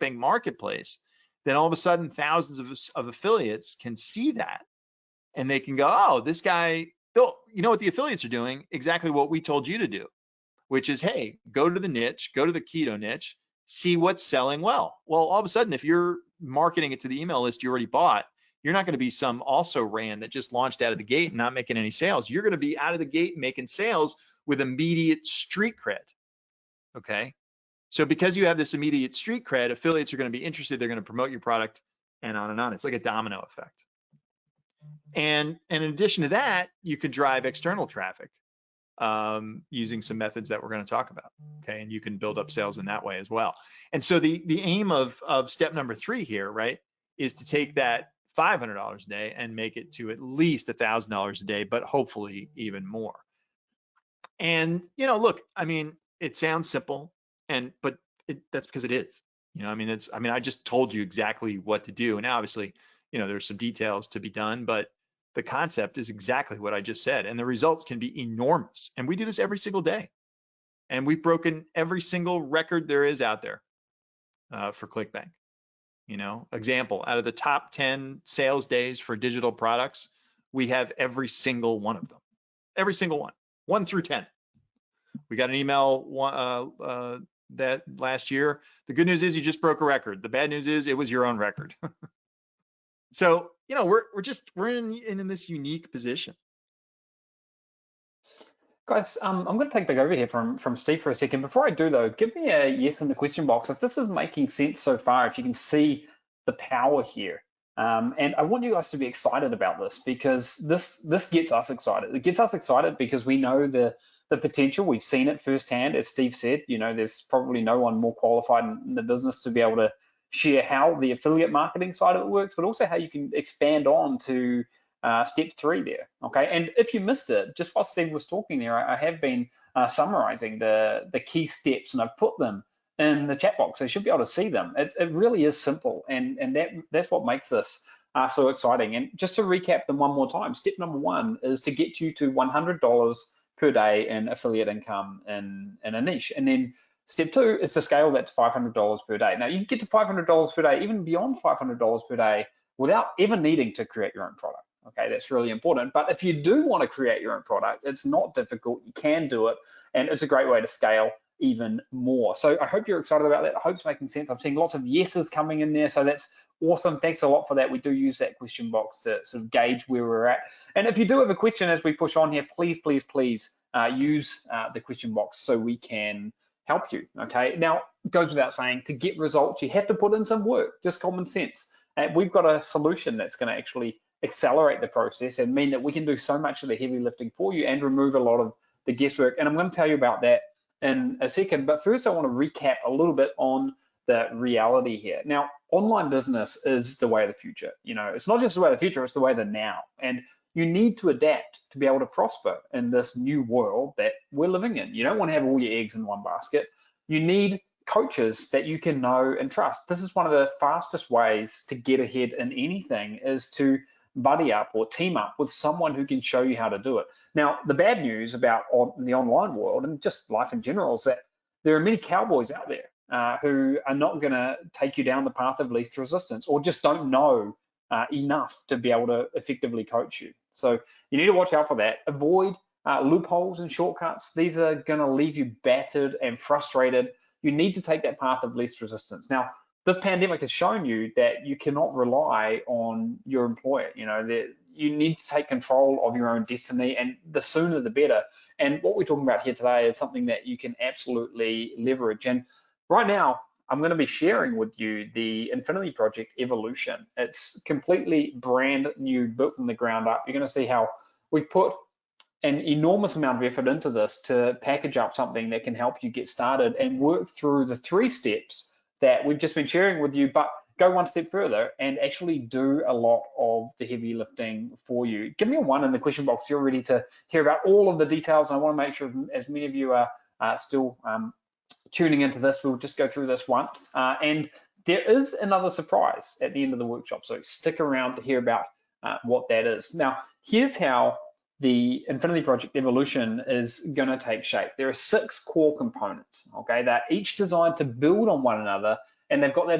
ClickBank Marketplace, then all of a sudden thousands of affiliates can see that, and they can go, oh, this guy, you know what the affiliates are doing? Exactly what we told you to do, which is, hey, go to the niche, go to the keto niche, see what's selling well. Well, all of a sudden, if you're marketing it to the email list you already bought, you're not going to be some also ran that just launched out of the gate and not making any sales. You're going to be out of the gate making sales with immediate street cred. Okay. So because you have this immediate street cred, affiliates are going to be interested. They're going to promote your product, and on and on. It's like a domino effect. And in addition to that, you could drive external traffic using some methods that we're going to talk about. Okay. And you can build up sales in that way as well. And so the aim of step number 3 here, right, is to take that $500 a day and make it to at least $1,000 a day, but hopefully even more. And, you know, look, I mean, it sounds simple, but that's because it is. You know, I mean, I just told you exactly what to do. And obviously, you know, there's some details to be done, but the concept is exactly what I just said. And the results can be enormous. And we do this every single day. And we've broken every single record there is out there for ClickBank. You know, example, out of the top 10 sales days for digital products, we have every single one of them. Every single one, 1 through 10. We got an email that last year. The good news is you just broke a record. The bad news is it was your own record. So, you know, we're in this unique position. Guys, I'm going to take back over here from Steve for a second. Before I do, though, give me a yes in the question box if this is making sense so far, if you can see the power here. And I want you guys to be excited about this, because this gets us excited. It gets us excited because we know the potential. We've seen it firsthand. As Steve said, you know, there's probably no one more qualified in the business to be able to share how the affiliate marketing side of it works, but also how you can expand on to step 3 there. Okay, and if you missed it, just while Steve was talking there, I have been summarizing the key steps, and I've put them in the chat box, so you should be able to see them. It really is simple, and that's what makes this so exciting. And just to recap them one more time, step number 1 is to get you to $100 per day in affiliate income in a niche, and then step 2 is to scale that to $500 per day. Now you can get to $500 per day, even beyond $500 per day, without ever needing to create your own product. Okay, that's really important. But if you do want to create your own product, it's not difficult. You can do it, and it's a great way to scale even more. So I hope you're excited about that. I hope it's making sense. I'm seeing lots of yeses coming in there, so that's awesome. Thanks a lot for that. We do use that question box to sort of gauge where we're at. And if you do have a question as we push on here, please use the question box so we can help you. Okay, now it goes without saying, to get results, you have to put in some work, just common sense. And we've got a solution that's going to actually accelerate the process and mean that we can do so much of the heavy lifting for you and remove a lot of the guesswork. And I'm going to tell you about that in a second. But first, I want to recap a little bit on the reality here. Now, online business is the way of the future. You know, it's not just the way of the future, it's the way of the now. And you need to adapt to be able to prosper in this new world that we're living in. You don't want to have all your eggs in one basket. You need coaches that you can know and trust. This is one of the fastest ways to get ahead in anything, is to buddy up or team up with someone who can show you how to do it. Now, the bad news about the online world and just life in general is that there are many cowboys out there who are not going to take you down the path of least resistance, or just don't know enough to be able to effectively coach you. So you need to watch out for that. Avoid loopholes and shortcuts. These are going to leave you battered and frustrated. You need to take that path of least resistance. Now, this pandemic has shown you that you cannot rely on your employer. You know, you need to take control of your own destiny, and the sooner the better. And what we're talking about here today is something that you can absolutely leverage. And right now, I'm going to be sharing with you the Infinity Project Evolution. It's completely brand new, built from the ground up. You're going to see how we've put an enormous amount of effort into this to package up something that can help you get started and work through the 3 steps that we've just been sharing with you, but go one step further and actually do a lot of the heavy lifting for you. Give me a 1 in the question box if you're ready to hear about all of the details. I want to make sure as many of you are still tuning into this. We'll just go through this once. And there is another surprise at the end of the workshop, so stick around to hear about what that is. Now, here's how the Infinity Project Evolution is going to take shape. There are 6 core components, okay? They're each designed to build on one another, and they've got that